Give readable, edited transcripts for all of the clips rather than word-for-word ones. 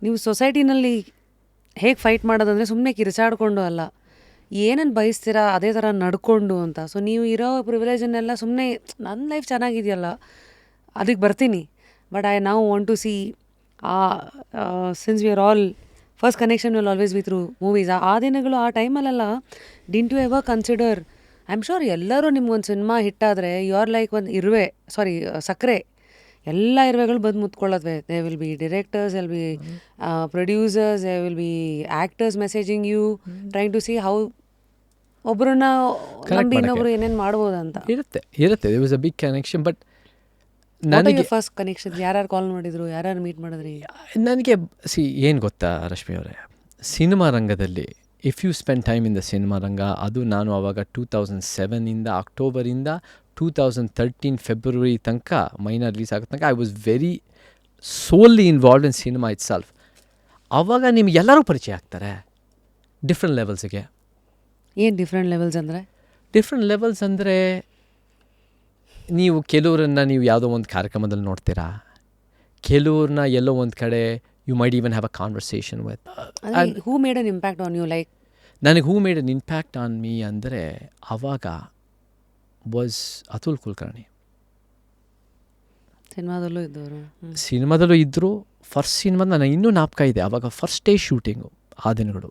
ನೀವು ಸೊಸೈಟಿನಲ್ಲಿ ಹೇಗೆ ಫೈಟ್ ಮಾಡೋದಂದರೆ ಸುಮ್ಮನೆ ಕಿರಿಚಾಡ್ಕೊಂಡು ಅಲ್ಲ, ಏನನ್ನು ಬಯಸ್ತೀರಾ ಅದೇ ಥರ ನಡ್ಕೊಂಡು ಅಂತ. ಸೊ ನೀವು ಇರೋ ಪ್ರಿವಿಲೇಜನ್ನೆಲ್ಲ ಸುಮ್ಮನೆ ನನ್ನ ಲೈಫ್ ಚೆನ್ನಾಗಿದೆಯಲ್ಲ ಅದಕ್ಕೆ ಬರ್ತೀನಿ, but I now want to see since we are all first connection will always be through movies. ಆ ದಿನಗಳು ಆ ಟೈಮಲ್ಲೆಲ್ಲ didn't you ever consider, I am sure ಎಲ್ಲರೂ ನಿಮ್ಗೊಂದು ಸಿನಿಮಾ ಹಿಟ್ಟಾದರೆ ಯು ಆರ್ ಲೈಕ್ ಒಂದು ಸಕ್ಕರೆ ಎಲ್ಲ ಇರುವೆಗಳು ಬಂದು ಮುತ್ಕೊಳ್ಳೋದ್ವೆ. They will be directors, will be producers, they will be actors messaging you, trying to see how ಒಬ್ಬರನ್ನ ನಂಬಿ ಇನ್ನೊಬ್ರು ಏನೇನು ಮಾಡ್ಬೋದಂತ ಇರುತ್ತೆ. There was a big connection. But ನನಗೆ ಫಸ್ಟ್ ಕನೆಕ್ಷನ್ ಯಾರ್ಯಾರು ಕಾಲ್ ಮಾಡಿದ್ರು, ಯಾರ್ಯಾರು ಮೀಟ್ ಮಾಡಿದ್ರಿ? ನನಗೆ ಏನು ಗೊತ್ತಾ ರಶ್ಮಿ ಅವರೇ, ಸಿನಿಮಾ ರಂಗದಲ್ಲಿ if you spend time in the cinema ರಂಗ, ಅದು ನಾನು ಆವಾಗ 2007 ಅಕ್ಟೋಬರಿಂದ 2013 ಫೆಬ್ರವರಿ ತನಕ ಮೈನಾ ರಿಲೀಸ್ ಆಗೋ ತನಕ I was very solely involved in cinema itself. ಆವಾಗ ನಿಮ್ಗೆ ಎಲ್ಲರೂ ಪರಿಚಯ ಆಗ್ತಾರೆ ಡಿಫ್ರೆಂಟ್ ಲೆವೆಲ್ಸಿಗೆ. ಏನು ಡಿಫ್ರೆಂಟ್ ಲೆವೆಲ್ಸ್ ಅಂದರೆ ನೀವು ಕೆಲವ್ರನ್ನ ನೀವು ಯಾವುದೋ ಒಂದು ಕಾರ್ಯಕ್ರಮದಲ್ಲಿ ನೋಡ್ತೀರಾ, ಕೆಲವ್ರನ್ನ ಎಲ್ಲೋ ಒಂದು ಕಡೆ you might even have a conversation with. Who made an impact on you? Like ನನಗೆ who made an impact on me ಅಂದರೆ ಆವಾಗ ವಾಸ್ ಅತುಲ್ ಕುಲಕರ್ಣಿ. ಸಿನಿಮಾದಲ್ಲೂ ಇದ್ದರು. ಫಸ್ಟ್ ಸಿನಿಮಾದ ನನಗೆ ಇನ್ನೂ ಜ್ಞಾಪಕ ಇದೆ, ಆವಾಗ ಫಸ್ಟ್ ಡೇ ಶೂಟಿಂಗು. ಆ ದಿನಗಳು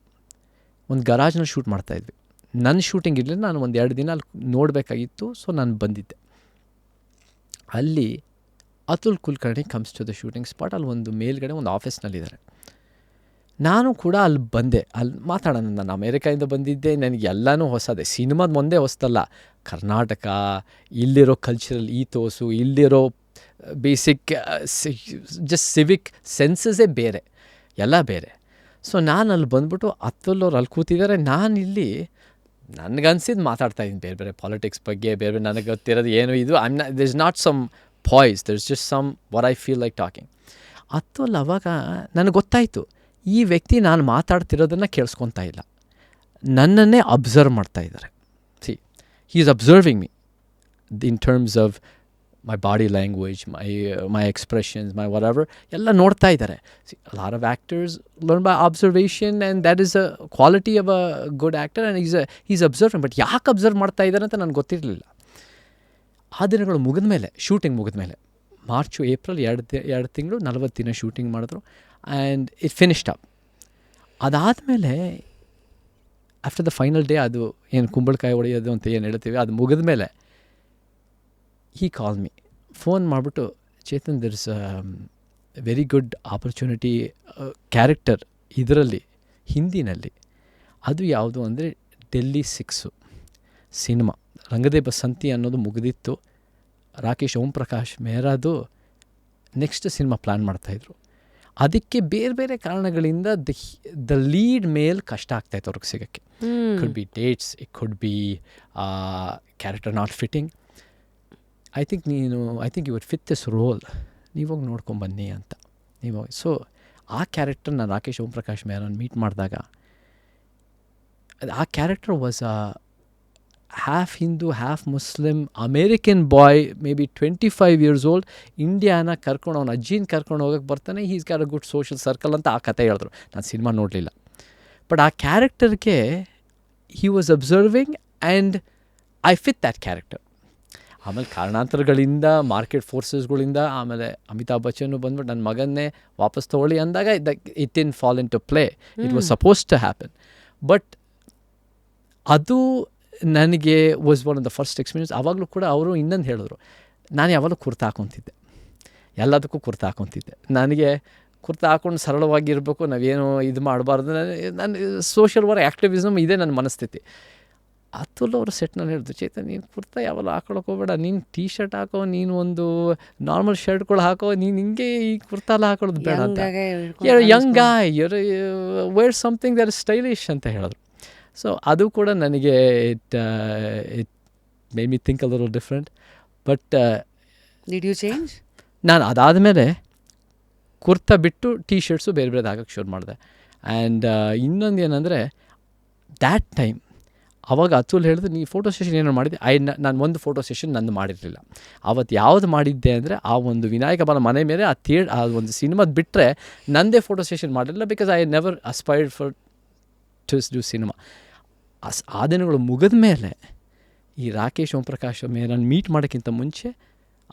ಒಂದು ಗರಾಜ್ನಲ್ಲಿ ಶೂಟ್ ಮಾಡ್ತಾಯಿದ್ವಿ. ನನ್ನ ಶೂಟಿಂಗ್ ಇರಲಿಲ್ಲ, ನಾನು ಒಂದು 2 ದಿನ ಅಲ್ಲಿ ನೋಡಬೇಕಾಗಿತ್ತು. ಸೊ ನಾನು ಬಂದಿದ್ದೆ. ಅಲ್ಲಿ Atul Kulkarni comes to the shooting spot. ಅಲ್ಲಿ ಒಂದು ಮೇಲ್ಗಡೆ ಒಂದು ಆಫೀಸ್ನಲ್ಲಿದ್ದಾರೆ. ನಾನು ಕೂಡ ಅಲ್ಲಿ ಬಂದೆ. ಅಲ್ಲಿ ಮಾತಾಡೋಣ, ನಾನು ಅಮೇರಿಕಾಯಿಂದ ಬಂದಿದ್ದೆ, ನನಗೆ ಎಲ್ಲನೂ ಹೊಸದೇ. ಸಿನಿಮಾದ ಮುಂದೆ ಹೊಸದಲ್ಲ, ಕರ್ನಾಟಕ, ಇಲ್ಲಿರೋ ಕಲ್ಚರಲ್ ಈಥೋಸು, ಇಲ್ಲಿರೋ ಬೇಸಿಕ್ ಜಸ್ಟ್ ಸಿವಿಕ್ ಸೆನ್ಸಸ್ಸೇ ಬೇರೆ, ಎಲ್ಲ ಬೇರೆ. ಸೊ ನಾನು ಅಲ್ಲಿ ಬಂದ್ಬಿಟ್ಟು ಅತ್ತಲ್ಲವ್ರು ಅಲ್ಲಿ ಕೂತಿದ್ದಾರೆ, ನಾನಿಲ್ಲಿ ನನಗನ್ಸಿದ್ದು ಮಾತಾಡ್ತಾಯಿದ್ದೀನಿ ಬೇರೆ ಬೇರೆ ಪಾಲಿಟಿಕ್ಸ್ ಬಗ್ಗೆ, ಬೇರೆ ನನಗೆ ಗೊತ್ತಿರೋದು ಏನು ಇದು. This is not some poise, this just some what I feel like talking. ಅತ್ತಲ್ಲಿ ಅವಾಗ ನನಗೆ ಗೊತ್ತಾಯಿತು, ಈ ವ್ಯಕ್ತಿ ನಾನು ಮಾತಾಡ್ತಿರೋದನ್ನು ಕೇಳಿಸ್ಕೊತಾ ಇಲ್ಲ, ನನ್ನನ್ನೇ ಅಬ್ಸರ್ವ್ ಮಾಡ್ತಾಯಿದ್ದಾರೆ. he is observing me in terms of my body language, my expressions, my whatever. ಎಲ್ಲ ನೋಡ್ತಾ ಇದ್ದಾರೆ. A lot of actors learn by observation, and that is a quality of a good actor, and he's observing. But ಯಾಕೆ observe ಮಾಡ್ತಾ ಇದ್ದಾರೆ ಅಂತ ನನಗೆ ಗೊತ್ತಿರಲಿಲ್ಲ. ಆ ದಿನಗಳು ಮುಗಿದ ಮೇಲೆ, ಶೂಟಿಂಗ್ ಮುಗಿದ ಮೇಲೆ, ಮಾರ್ಚು ಏಪ್ರಿಲ್ 2 ತಿಂಗಳು 40 ದಿನ ಶೂಟಿಂಗ್ ಮಾಡಿದ್ರು, ಆ್ಯಂಡ್ ಇಟ್ ಫಿನಿಶ್ಡ್ ಅಪ್. ಅದಾದಮೇಲೆ ಆಫ್ಟರ್ ದ ಫೈನಲ್ ಡೇ, ಅದು ಏನು ಕುಂಬಳಕಾಯಿ ಹೊಡೆಯೋದು ಅಂತ ಏನು ಹೇಳ್ತೀವಿ, ಅದು ಮುಗಿದ ಮೇಲೆ he called me, ಫೋನ್ ಮಾಡಿಬಿಟ್ಟು, Chetan, there is a very good opportunity character ಇದರಲ್ಲಿ ಹಿಂದಿನಲ್ಲಿ. ಅದು ಯಾವುದು ಅಂದರೆ ಡೆಲ್ಲಿ 6 ಸಿನಿಮಾ. ರಂಗದೇ ಬಸಂತಿ ಅನ್ನೋದು ಮುಗಿದಿತ್ತು. Rakesh Om Prakash ಮೆಹರಾದು next cinema plan ಮಾಡ್ತಾಯಿದ್ರು. ಅದಕ್ಕೆ ಬೇರೆ ಬೇರೆ ಕಾರಣಗಳಿಂದ ದ ಲೀಡ್ ಮೇಲ್ ಕಷ್ಟ ಆಗ್ತಾಯಿತ್ತು ಅವ್ರಿಗೆ ಸಿಗೋಕ್ಕೆ. Could be dates, it could be character not fitting. I think you would fit this role, ನೀವೋಗಿ ನೋಡ್ಕೊಂಬನ್ನಿ ಅಂತ. ಸೊ ಆ ಕ್ಯಾರೆಕ್ಟರ್ ನಾನು ರಾಕೇಶ್ ಓಂ ಪ್ರಕಾಶ್ ಮೆಹರಾನ್ ಮೀಟ್ ಮಾಡಿದಾಗ, ಆ character was a half Hindu, half Muslim, American boy, maybe 25 years old, ಇಂಡಿಯಾನ ಕರ್ಕೊಂಡು, ಅವನ ಅಜ್ಜಿನ ಕರ್ಕೊಂಡು ಹೋಗಕ್ಕೆ ಬರ್ತಾನೆ. He's got a good social circle ಅಂತ ಆ ಕತೆ ಹೇಳಿದ್ರು. ನಾನು ಸಿನಿಮಾ ನೋಡಲಿಲ್ಲ, ಬಟ್ ಆ ಕ್ಯಾರೆಕ್ಟರ್ಗೆ he was observing and I fit that character. ಆಮೇಲೆ ಕಾರಣಾಂತರಗಳಿಂದ, ಮಾರ್ಕೆಟ್ ಫೋರ್ಸಸ್ಗಳಿಂದ, ಆಮೇಲೆ ಅಮಿತಾಬ್ ಬಚ್ಚನ್ನು ಬಂದ್ಬಿಟ್ಟು ನನ್ನ ಮಗನ್ನೇ ವಾಪಸ್ ತೊಗೊಳ್ಳಿ ಅಂದಾಗ it didn't fall into play. It was suppose to happen. But ಅದು ನನಗೆ was one of the first experience. ಆವಾಗಲೂ ಕೂಡ ಅವರು ಇನ್ನೊಂದು ಹೇಳಿದ್ರು, ನಾನು ಯಾವಾಗಲೂ ಕುರ್ತಾ ಹಾಕೊತಿದ್ದೆ, ಎಲ್ಲದಕ್ಕೂ ಕುರ್ತಾ ಹಾಕೊತಿದ್ದೆ. ನನಗೆ ಕುರ್ತಾ ಹಾಕೊಂಡು ಸರಳವಾಗಿರಬೇಕು, ನಾವೇನು ಇದು ಮಾಡಬಾರ್ದು. ನಾನು ಸೋಷಿಯಲ್ ವರ್ಕ್ ಆ್ಯಕ್ಟಿವಿಸಮ್ ಇದೆ ನನ್ನ ಮನಸ್ಥಿತಿ. ಅತುಲ್ ಅವರು ಸೆಟ್ನಲ್ಲಿ ಹೇಳಿದ್ರು, ಚೇತನ್, ನೀನು ಕುರ್ತಾ ಯಾವಲ್ಲ ಹಾಕೊಳಕ್ಕೆ ಹೋಗಬೇಡ, ನೀನು ಟೀ ಶರ್ಟ್ ಹಾಕೋ, ನೀನು ಒಂದು ನಾರ್ಮಲ್ ಶರ್ಟ್ಗಳು ಹಾಕೋ, ನೀನು ಹಿಂಗೆ ಈ ಕುರ್ತಾ ಎಲ್ಲ ಹಾಕೊಳ್ಳೋದು ಬೇಡ ಅಂತ. Young guy, wear something that is stylish ಅಂತ ಹೇಳಿದ್ರು. ಸೊ ಅದು ಕೂಡ ನನಗೆ it made me think a little different. But did you change? ನಾನು ಅದಾದಮೇಲೆ ಕುರ್ತಾ ಬಿಟ್ಟು ಟೀ ಶರ್ಟ್ಸು ಬೇರೆ ಬೇರೆದು ಹಾಕೋಕ್ಕೆ ಶುರು ಮಾಡಿದೆ. ಆ್ಯಂಡ್ ಇನ್ನೊಂದು ಏನಂದರೆ, ದ್ಯಾಟ್ ಟೈಮ್ ಆವಾಗ ಅತುಲ್ ಹೇಳಿದ್ರು, ನೀ ಫೋಟೋ ಸೆಷನ್ ಏನೋ ಮಾಡಿದ್ದೆ. ನಾನು ಒಂದು ಫೋಟೋ ಸೆಷನ್ ನಂದು ಮಾಡಿರಲಿಲ್ಲ. ಅವತ್ತು ಯಾವುದು ಮಾಡಿದ್ದೆ ಅಂದರೆ, ಆ ಒಂದು ವಿನಾಯಕ ಬಾಲ ಮನೆ ಮೇಲೆ ಆ ಒಂದು ಸಿನಿಮಾದ ಬಿಟ್ಟರೆ ನಂದೇ ಫೋಟೋ ಸೆಷನ್ ಮಾಡಿರಲಿಲ್ಲ. Because I never aspired for to do cinema. ಆ ದಿನಗಳು ಮುಗಿದ ಮೇಲೆ ಈ ರಾಕೇಶ್ ಓಂಪ್ರಕಾಶ್ ಮೇಲೆ ನಾನು ಮೀಟ್ ಮಾಡೋಕ್ಕಿಂತ ಮುಂಚೆ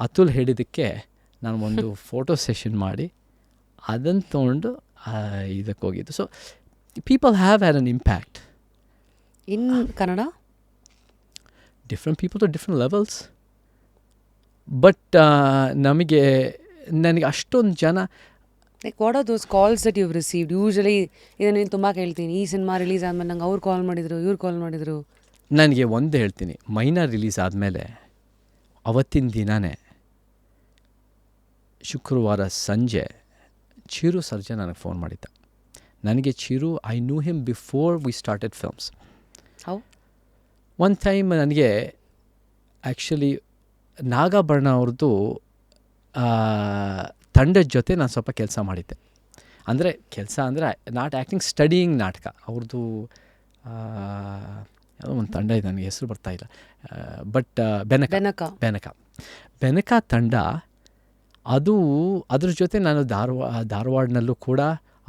ಅತುಲ್ ಹೇಳಿದ್ದಕ್ಕೆ ನಾನು ಒಂದು ಫೋಟೋ ಸೆಷನ್ ಮಾಡಿ ಅದನ್ನು ತೊಗೊಂಡು ಇದಕ್ಕೆ ಹೋಗಿದ್ದು. So people have had an impact. In Kannada different people to different levels. But ನನಗೆ ಅಷ್ಟೊಂದು ಜನ like what are those calls that you've received? Usually ಇದನ್ನು ನೀನು ತುಂಬ ಕೇಳ್ತೀನಿ, ಈ ಸಿನಿಮಾ ರಿಲೀಸ್ ಆದಮೇಲೆ ನಂಗೆ ಅವ್ರು ಕಾಲ್ ಮಾಡಿದರು, ಇವ್ರು ಕಾಲ್ ಮಾಡಿದರು. ನನಗೆ ಒಂದು ಹೇಳ್ತೀನಿ, ಮೈನಾ ರಿಲೀಸ್ ಆದಮೇಲೆ ಅವತ್ತಿನ ದಿನವೇ ಶುಕ್ರವಾರ ಸಂಜೆ ಚಿರು ಸರ್ಜಾ ನನಗೆ ಫೋನ್ ಮಾಡಿದ್ದ. ನನಗೆ Chiru, I knew him before we started films. How one time ನನಗೆ ಆ್ಯಕ್ಚುಲಿ ನಾಗಾಭರಣ ಅವ್ರದ್ದು ತಂಡದ ಜೊತೆ ನಾನು ಸ್ವಲ್ಪ ಕೆಲಸ ಮಾಡಿದ್ದೆ. ಕೆಲಸ ಅಂದರೆ ನಾಟ್ ಆ್ಯಕ್ಟಿಂಗ್, ಸ್ಟಡಿಯಿಂಗ್ ನಾಟಕ. ಅವ್ರದ್ದು ಯಾವುದೋ ಒಂದು ತಂಡ ಇದೆ, ನನಗೆ ಹೆಸರು ಬರ್ತಾಯಿಲ್ಲ. ಬಟ್ ಬೆನಕ ತಂಡ, ಅದ್ರ ಜೊತೆ ನಾನು ಧಾರವಾಡನಲ್ಲೂ ಕೂಡ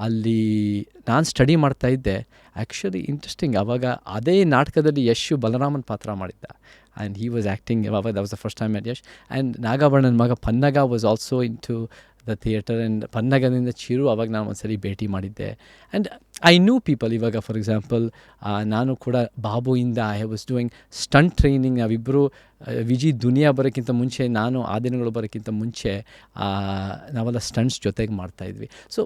ಅಲ್ಲಿ ನಾನು ಸ್ಟಡಿ ಮಾಡ್ತಾಯಿದ್ದೆ. ಆ್ಯಕ್ಚುಲಿ ಇಂಟ್ರೆಸ್ಟಿಂಗ್, ಆವಾಗ ಅದೇ ನಾಟಕದಲ್ಲಿ ಯಶ್ ಬಲರಾಮನ್ ಪಾತ್ರ ಮಾಡಿದ್ದ. And he was acting. That was the first time at Yash. And ನಾಗಾಭರಣನ ಮಗ Pannaga was also into the theatre. And ಪನ್ನಗದಿಂದ ಚಿರು ಅವಾಗ ನಾನು ಒಂದ್ಸರಿ ಭೇಟಿ ಮಾಡಿದ್ದೆ. And I knew people. ಇವಾಗ ಫಾರ್ ಎಕ್ಸಾಂಪಲ್ ನಾನು ಕೂಡ ಬಾಬುಯಿಂದ I was doing stunt training. ನಾವಿಬ್ಬರು ವಿಜಿ ದುನಿಯಾ ಬರೋಕ್ಕಿಂತ ಮುಂಚೆ, ನಾನು ಆ ದಿನಗಳು ಬರೋಕ್ಕಿಂತ ಮುಂಚೆ ನಾವೆಲ್ಲ ಸ್ಟಂಟ್ಸ್ ಜೊತೆಗೆ ಮಾಡ್ತಾಯಿದ್ವಿ. So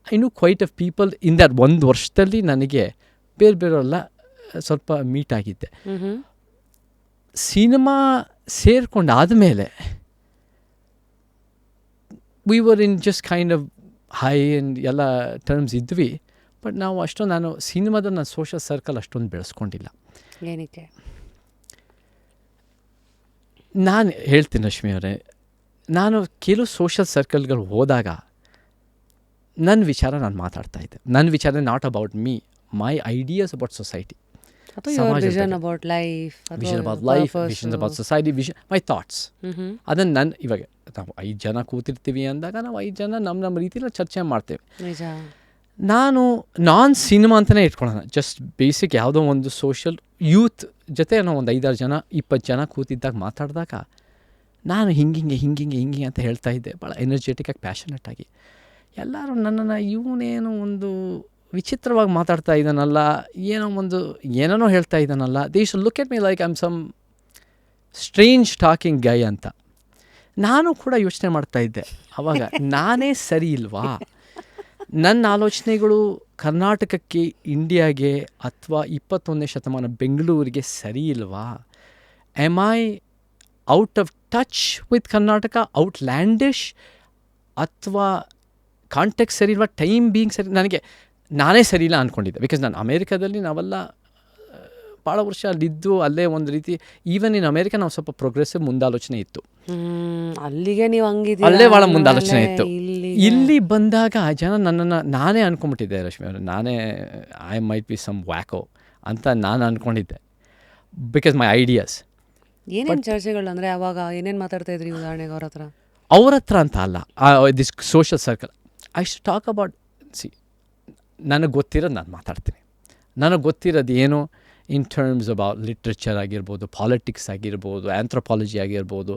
I knew quite of people in that. ಒಂದು ವರ್ಷದಲ್ಲಿ ನನಗೆ ಬೇರೆಯವರೆಲ್ಲ ಸ್ವಲ್ಪ ಮೀಟ್ ಆಗಿದ್ದೆ. ಸಿನಿಮಾ ಸೇರಿಕೊಂಡಾದಮೇಲೆ we were in just kind of high and ಎಲ್ಲ ಟರ್ಮ್ಸ್ ಇದ್ವಿ. ಬಟ್ ನಾವು ಅಷ್ಟೊಂದು, ನಾನು ಸಿನಿಮಾದ ನನ್ನ ಸೋಷಲ್ ಸರ್ಕಲ್ ಅಷ್ಟೊಂದು ಬೆಳೆಸ್ಕೊಂಡಿಲ್ಲ. ಏನಕ್ಕೆ? ನಾನು ಹೇಳ್ತೀನಿ ರಶ್ಮಿ ಅವರೇ, ನಾನು ಕೆಲವು ಸೋಷಲ್ ಸರ್ಕಲ್ಗಳು ಹೋದಾಗ ನನ್ನ ವಿಚಾರ ನಾನು ಮಾತಾಡ್ತಾಯಿದ್ದೆ. ನನ್ನ ವಿಚಾರ not about me, my ideas about society, vision about life, vision about society, my thoughts. ಅದನ್ನು ನಾನು ಇವಾಗ ನಾವು 5 ಜನ ಕೂತಿರ್ತೀವಿ ಅಂದಾಗ ನಾವು 5 ಜನ ನಮ್ಮ ರೀತಿಯಲ್ಲಿ ಚರ್ಚೆ ಮಾಡ್ತೇವೆ. ನಾನ್ ಸಿನಿಮಾ ಅಂತಲೇ ಇಟ್ಕೊಳ್ಳೋಣ, ಜಸ್ಟ್ ಬೇಸಿಕ್ ಯಾವುದೋ ಒಂದು ಸೋಷಲ್ ಯೂತ್ ಜೊತೆ ನಾವು ಒಂದು 5-6 ಜನ 20 ಜನ ಕೂತಿದ್ದಾಗ ಮಾತಾಡಿದಾಗ ನಾನು ಹಿಂಗೆ ಅಂತ ಹೇಳ್ತಾ ಇದ್ದೆ, ಭಾಳ ಎನರ್ಜೆಟಿಕ್ಕಾಗಿ, ಪ್ಯಾಷನೆಟ್ ಆಗಿ. ಎಲ್ಲರೂ ನನ್ನನ್ನು ಇವನೇನೋ ಒಂದು ವಿಚಿತ್ರವಾಗಿ ಮಾತಾಡ್ತಾ ಇದ್ದಾನಲ್ಲ, ಏನೇನೋ ಹೇಳ್ತಾ ಇದ್ದಾನಲ್ಲ, they should look at me like I am some strange talking guy ಅಂತ. ನಾನು ಕೂಡ ಯೋಚನೆ ಮಾಡ್ತಾಯಿದ್ದೆ ಆವಾಗ, ನಾನೇ ಸರಿ ಇಲ್ವಾ? ನನ್ನ ಆಲೋಚನೆಗಳು ಕರ್ನಾಟಕಕ್ಕೆ, ಇಂಡಿಯಾಗೆ, ಅಥವಾ 21ನೇ ಶತಮಾನ ಬೆಂಗಳೂರಿಗೆ ಸರಿ ಇಲ್ವಾ? Am I out of touch with Karnataka, outlandish, ಅಥವಾ ಕಾಂಟೆಕ್ಸ್ಟ್ ಸರಿ ಇಲ್ವಾ, ಟೈಮ್ ಬೀಯಿಂಗ್ ಸರಿ? ನಾನೇ ಸರಿ ಇಲ್ಲ ಅಂದ್ಕೊಂಡಿದ್ದೆ. ಬಿಕಾಸ್ ನಾನು ಅಮೇರಿಕಾದಲ್ಲಿ ನಾವೆಲ್ಲ ಭಾಳ ವರ್ಷ ಅಲ್ಲಿದ್ದು, ಅಲ್ಲೇ ಒಂದು ರೀತಿ ಈವನ್ ಇನ್ ಅಮೇರಿಕಾ ನಾವು ಸ್ವಲ್ಪ ಪ್ರೋಗ್ರೆಸಿವ್ ಮುಂದಾಲೋಚನೆ ಇತ್ತು. ಅಲ್ಲಿಗೆ ನೀವು ಅಲ್ಲೇ ಭಾಳ ಮುಂದಾಲೋಚನೆ ಇತ್ತು. ಇಲ್ಲಿ ಬಂದಾಗ ಜನ ನನ್ನನ್ನು, ನಾನೇ ಅಂದ್ಕೊಂಡ್ಬಿಟ್ಟಿದ್ದೆ ರಶ್ಮಿ ಅವರು, ಐ ಮೈಟ್ ಬಿ ಸಮ್ ವ್ಯಾಕೋ ಅಂತ ನಾನು ಅಂದ್ಕೊಂಡಿದ್ದೆ. Because my ideas. ಏನೇನು ಚರ್ಚೆಗಳು ಅಂದರೆ ಅವಾಗ ಏನೇನು ಮಾತಾಡ್ತಾ ಇದ್ರಿ ಉದಾಹರಣೆಗೆ ಅವ್ರ ಹತ್ರ ಅಂತ ಅಲ್ಲ, this social circle I should talk about. ನನಗೆ ಗೊತ್ತಿರೋದು ನಾನು ಮಾತಾಡ್ತೀನಿ. ನನಗೆ ಗೊತ್ತಿರೋದು ಏನು ಇನ್ ಟರ್ಮ್ಸ್ ಅಬೌಟ್ ಲಿಟ್ರೇಚರ್ ಆಗಿರ್ಬೋದು, ಪಾಲಿಟಿಕ್ಸ್ ಆಗಿರ್ಬೋದು, ಆಂಥ್ರೋಪಾಲಜಿ ಆಗಿರ್ಬೋದು,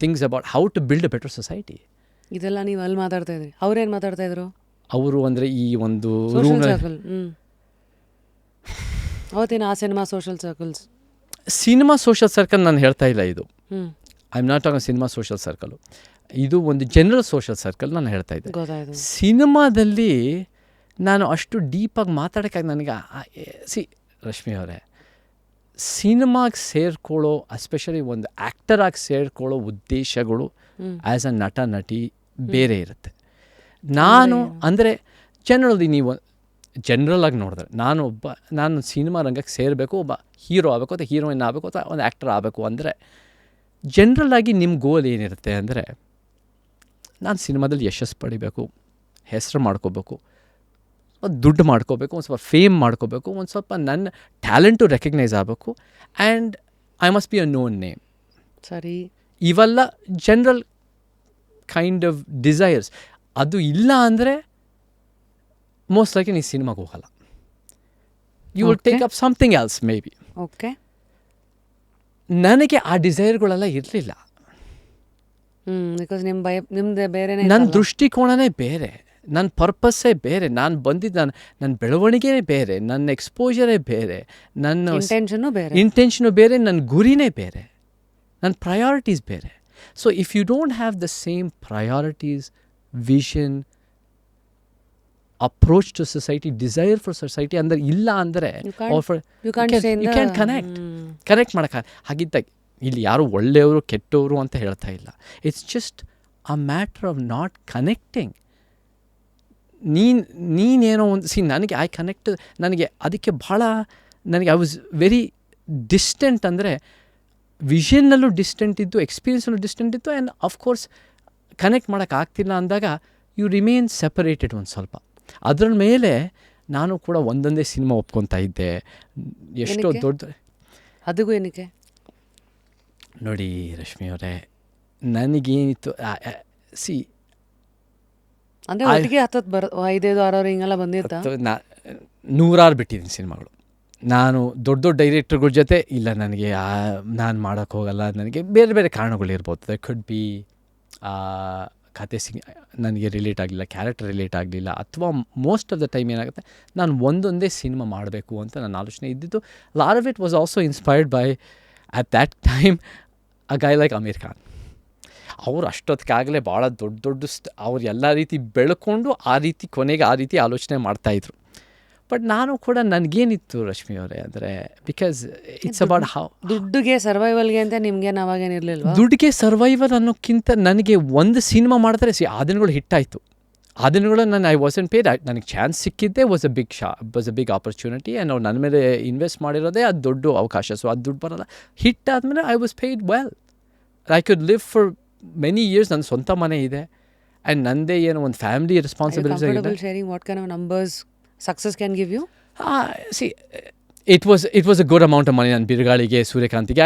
things about how to build a better society. ಇದೆಲ್ಲ ನೀವು ಅಲ್ಲಿ ಮಾತಾಡ್ತಾ ಇದ್ರಿ. ಅವ್ರೇನು ಮಾತಾಡ್ತಾ ಇದ್ರು? ಅವರು ಅಂದರೆ ಈ ಒಂದು ಅವತ್ತಿನ ಆ cinema social circles, cinema social circle ನಾನು ಹೇಳ್ತಾ ಇಲ್ಲ. ಇದು I am not talking cinema social circle, ಇದು ಒಂದು ಜನರಲ್ ಸೋಷಲ್ ಸರ್ಕಲ್ ನಾನು ಹೇಳ್ತಾ ಇದ್ದೆ. ಸಿನಿಮಾದಲ್ಲಿ ನಾನು ಅಷ್ಟು ಡೀಪಾಗಿ ಮಾತಾಡೋಕ್ಕಾಗಿ ನನಗೆ ರಶ್ಮಿ ಅವರೇ, ಸಿನಿಮಾಗೆ ಸೇರ್ಕೊಳ್ಳೋ, ಎಸ್ಪೆಷಲಿ ಒಂದು ಆ್ಯಕ್ಟರಾಗಿ ಸೇರ್ಕೊಳ್ಳೋ ಉದ್ದೇಶಗಳು ಆ್ಯಸ್ ಅ ನಟ ನಟಿ ಬೇರೆ ಇರುತ್ತೆ. ನಾನು ಅಂದರೆ ನೀವು ಜನರಲಾಗಿ ನೋಡಿದ್ರೆ, ನಾನು ಸಿನಿಮಾ ರಂಗಕ್ಕೆ ಸೇರಬೇಕು, ಒಬ್ಬ ಹೀರೋ ಆಗಬೇಕು ಅಥವಾ ಹೀರೋಯಿನ್ ಆಗಬೇಕು ಅಥವಾ ಒಂದು ಆ್ಯಕ್ಟರ್ ಆಗಬೇಕು ಅಂದರೆ, ಜನರಲ್ಲಾಗಿ ನಿಮ್ಮ ಗೋಲ್ ಏನಿರುತ್ತೆ ಅಂದರೆ, ನಾನು ಸಿನಿಮಾದಲ್ಲಿ ಯಶಸ್ಸು ಪಡಿಬೇಕು, ಹೆಸರು ಮಾಡ್ಕೋಬೇಕು, ದುಡ್ಡು ಮಾಡ್ಕೋಬೇಕು, ಒಂದು ಸ್ವಲ್ಪ ಫೇಮ್ ಮಾಡ್ಕೋಬೇಕು, ಒಂದು ಸ್ವಲ್ಪ ನನ್ನ ಟ್ಯಾಲೆಂಟು ರೆಕಗ್ನೈಸ್ ಆಗಬೇಕು, and I must be a non name. ಸರಿ. ಇವೆಲ್ಲ ಜನರಲ್ ಕೈಂಡ್ ಆಫ್ ಡಿಸೈರ್ಸ್. ಅದು ಇಲ್ಲ ಅಂದರೆ ಮೋಸ್ಟ್ ಲೈಕ್ ನೀ ಸಿನಿಮಾಗೆ ಹೋಗಲ್ಲ. You will take up something else maybe. Okay. ನನಗೆ ಆ ಡಿಸೈರ್ಗಳೆಲ್ಲ ಇರಲಿಲ್ಲ. ಬಿಕಾಸ್ ನಿಮ್ದು ಬೇರೆನೇ, ನನ್ನ ದೃಷ್ಟಿಕೋನನೇ ಬೇರೆ, ನನ್ನ ಪರ್ಪಸ್ಸೇ ಬೇರೆ, ನಾನು ಬಂದಿದ್ದ ನನ್ನ ಬೆಳವಣಿಗೆನೇ ಬೇರೆ, ನನ್ನ ಎಕ್ಸ್ಪೋಜರೇ ಬೇರೆ, ನನ್ನ ಇಂಟೆನ್ಷನು ಬೇರೆ, ನನ್ನ ಗುರಿನೇ ಬೇರೆ, ನನ್ನ ಪ್ರಯಾರಿಟೀಸ್ ಬೇರೆ. So if you don't have the same priorities, vision, approach to society, desire for society ಅಂದರೆ ಇಲ್ಲ ಅಂದರೆ ಯು ಕ್ಯಾನ್ ಕನೆಕ್ಟ್ ಮಾಡೋಕ್ಕೆ ಹಾಗಿದ್ದಾಗ ಇಲ್ಲಿ ಯಾರು ಒಳ್ಳೆಯವರು ಕೆಟ್ಟವರು ಅಂತ ಹೇಳ್ತಾ ಇಲ್ಲ. It's just a matter of not connecting. ನೀನೇನೋ ಒಂದು ನನಗೆ ಐ ಕನೆಕ್ಟ್, ನನಗೆ ಅದಕ್ಕೆ ಭಾಳ ನನಗೆ ಐ ವಾಸ್ ವೆರಿ ಡಿಸ್ಟೆಂಟ್, ಅಂದರೆ ವಿಷನ್ನಲ್ಲೂ ಡಿಸ್ಟೆಂಟ್ ಇದ್ದು, ಎಕ್ಸ್ಪೀರಿಯನ್ಸಲ್ಲೂ ಡಿಸ್ಟೆಂಟ್ ಇತ್ತು, ಆ್ಯಂಡ್ ಆಫ್ಕೋರ್ಸ್ ಕನೆಕ್ಟ್ ಮಾಡೋಕ್ಕಾಗ್ತಿಲ್ಲ ಅಂದಾಗ ಯು ರಿಮೇನ್ ಸೆಪರೇಟೆಡ್ ಒಂದು ಸ್ವಲ್ಪ. ಅದರ ಮೇಲೆ ನಾನು ಕೂಡ ಒಂದೊಂದೇ ಸಿನಿಮಾ ಒಪ್ಕೊತಾ ಇದ್ದೆ. ಎಷ್ಟೋ ದೊಡ್ಡ ಅದಕ್ಕೂ ಏನಕ್ಕೆ ನೋಡಿ ರಶ್ಮಿ ಅವರೇ, ನನಗೇನಿತ್ತು ಅಂದರೆ ಒಟ್ಟಿಗೆ 5-6 ಹಿಂಗೆಲ್ಲ ಬಂದಿರ್ತಾ, ನೂರಾರು ಬಿಟ್ಟಿದ್ದೀನಿ ಸಿನಿಮಾಗಳು. ನಾನು ದೊಡ್ಡ ದೊಡ್ಡ ಡೈರೆಕ್ಟರ್ಗಳ ಜೊತೆ ಇಲ್ಲ, ನನಗೆ ನಾನು ಮಾಡೋಕ್ಕೆ ಹೋಗಲ್ಲ, ನನಗೆ ಬೇರೆ ಬೇರೆ ಕಾರಣಗಳಿರ್ಬೋದು. ದ ಕುಡ್ ಬಿ ಕತೆ ನನಗೆ ರಿಲೇಟ್ ಆಗಲಿಲ್ಲ, ಕ್ಯಾರೆಕ್ಟರ್ ರಿಲೇಟ್ ಆಗಲಿಲ್ಲ, ಅಥವಾ ಮೋಸ್ಟ್ ಆಫ್ ದ ಟೈಮ್ ಏನಾಗುತ್ತೆ ನಾನು ಒಂದೊಂದೇ ಸಿನಿಮಾ ಮಾಡಬೇಕು ಅಂತ ನನ್ನ ಆಲೋಚನೆ ಇದ್ದಿದ್ದು. Lot of it was also inspired by at that time a guy like Aamir Khan. ಅವರು ಅಷ್ಟೊತ್ತಿಗಾಗಲೇ ಭಾಳ ದೊಡ್ಡ ಅವ್ರು ಎಲ್ಲ ರೀತಿ ಬೆಳ್ಕೊಂಡು ಆ ರೀತಿ ಕೊನೆಗೆ ಆ ರೀತಿ ಆಲೋಚನೆ ಮಾಡ್ತಾಯಿದ್ರು. ಬಟ್ ನಾನು ಕೂಡ ನನಗೇನಿತ್ತು ರಶ್ಮಿ ಅವರೇ ಅಂದರೆ, ಬಿಕಾಸ್ ಇಟ್ಸ್ ಅಬೌಟ್ ಹೌ ದುಡ್ಡಿಗೆ ಸರ್ವೈವಲ್ಗೆ ಅಂತ ನಿಮಗೆ ನಾವಾಗೇನಿರಲಿಲ್ಲ. ದುಡ್ಡಿಗೆ ಸರ್ವೈವಲ್ ಅನ್ನೋಕ್ಕಿಂತ ನನಗೆ ಒಂದು ಸಿನಿಮಾ ಮಾಡಿದ್ರೆ ಆ ದಿನಗಳು ಹಿಟ್ಟಾಯಿತು. ಆ ದಿನಗಳು ನಾನು ಐ ವಾಸಂಟ್ ಪೇಡ್, ನನಗೆ ಚಾನ್ಸ್ ಸಿಕ್ಕಿದ್ದೆ was a big opportunity, and ಅವ್ರು ನನ್ನ ಮೇಲೆ ಇನ್ವೆಸ್ಟ್ ಮಾಡಿರೋದೇ ಅದು ದೊಡ್ಡ ಅವಕಾಶ. ಸೊ ಅದು ದುಡ್ಡು ಬರೋಲ್ಲ. ಹಿಟ್ ಆದಮೇಲೆ I was paid well, I could live for many years. ನನ್ನ ಸ್ವಂತ ಮನೆ ಇದೆ, ಆ್ಯಂಡ್ ನನ್ನದೇ ಏನೋ ಒಂದು ಫ್ಯಾಮಿಲಿ ರೆಸ್ಪಾನ್ಸಿಬಿಲಿಟೀಸ್ ಇದೆ. Sharing what kind of numbers success can give you? See, it was a good amount of money. ನಾನು ಬಿರುಗಾಳಿಗೆ, ಸೂರ್ಯಕಾಂತಿಗೆ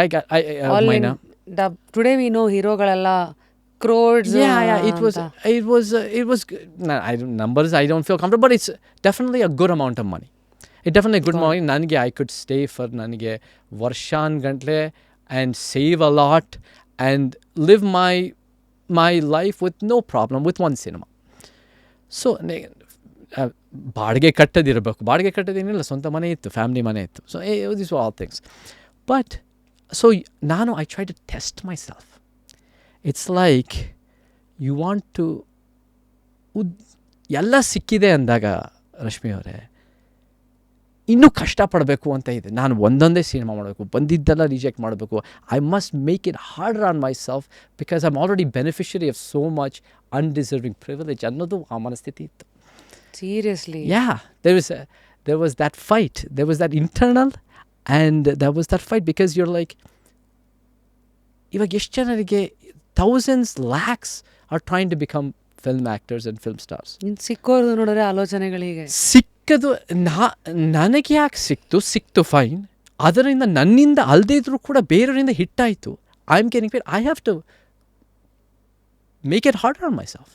today we know ಹೀರೋಗಳೆಲ್ಲ crores. It was numbers I don't feel comfortable, but it's definitely a good amount of money. It definitely good money. ನನಗೆ I could stay for ನನಗೆ ವರ್ಷಾನ್ ಗಂಟ್ಲೆ and save a lot and live my life with no problem with one cinema. So ಬಾಡಿಗೆ ಕಟ್ಟೋದಿರಬೇಕು, ಬಾಡಿಗೆ ಕಟ್ಟೋದೇನಿಲ್ಲ, ಸ್ವಂತ ಮನೆ ಇತ್ತು, family ಮನೆ ಇತ್ತು. So this all things. But so ನಾನು I try to test myself. It's like you want to ಎಲ್ಲ ಸಿಕ್ಕಿದೆ ಅಂದಾಗ ರಶ್ಮಿ ಅವರೇ ಇನ್ನೂ ಕಷ್ಟಪಡಬೇಕು ಅಂತ ಇದೆ. ನಾನು ಒಂದೊಂದೇ ಸಿನಿಮಾ ಮಾಡಬೇಕು, ಬಂದಿದ್ದೆಲ್ಲ ರಿಜೆಕ್ಟ್ ಮಾಡಬೇಕು. I must make it harder on myself because I am already beneficiary of so much undeserving privilege ಅನ್ನೋದು ಆ ಮನಸ್ಥಿತಿ ಇತ್ತು. Seriously? Yeah, there was that fight. There was that internal, and there was that fight because you're like, ಇವಾಗ ಎಷ್ಟು ಜನರಿಗೆ thousands, lakhs are trying to become film actors and film stars. ಸಿಕ್ಕೋದು ನೋಡಿದ್ರೆ ಆಲೋಚನೆಗಳು ಹೀಗೆ ಸಿಕ್ಕದು ನನಗೆ ಯಾಕೆ ಸಿಕ್ತು ಫೈನ್, ಅದರಿಂದ ನನ್ನಿಂದ ಅಲ್ಲದೇ ಇದ್ರೂ ಕೂಡ ಬೇರೆಯವರಿಂದ ಹಿಟ್ಟಾಯಿತು. I am getting paid. I have to make it harder on my self.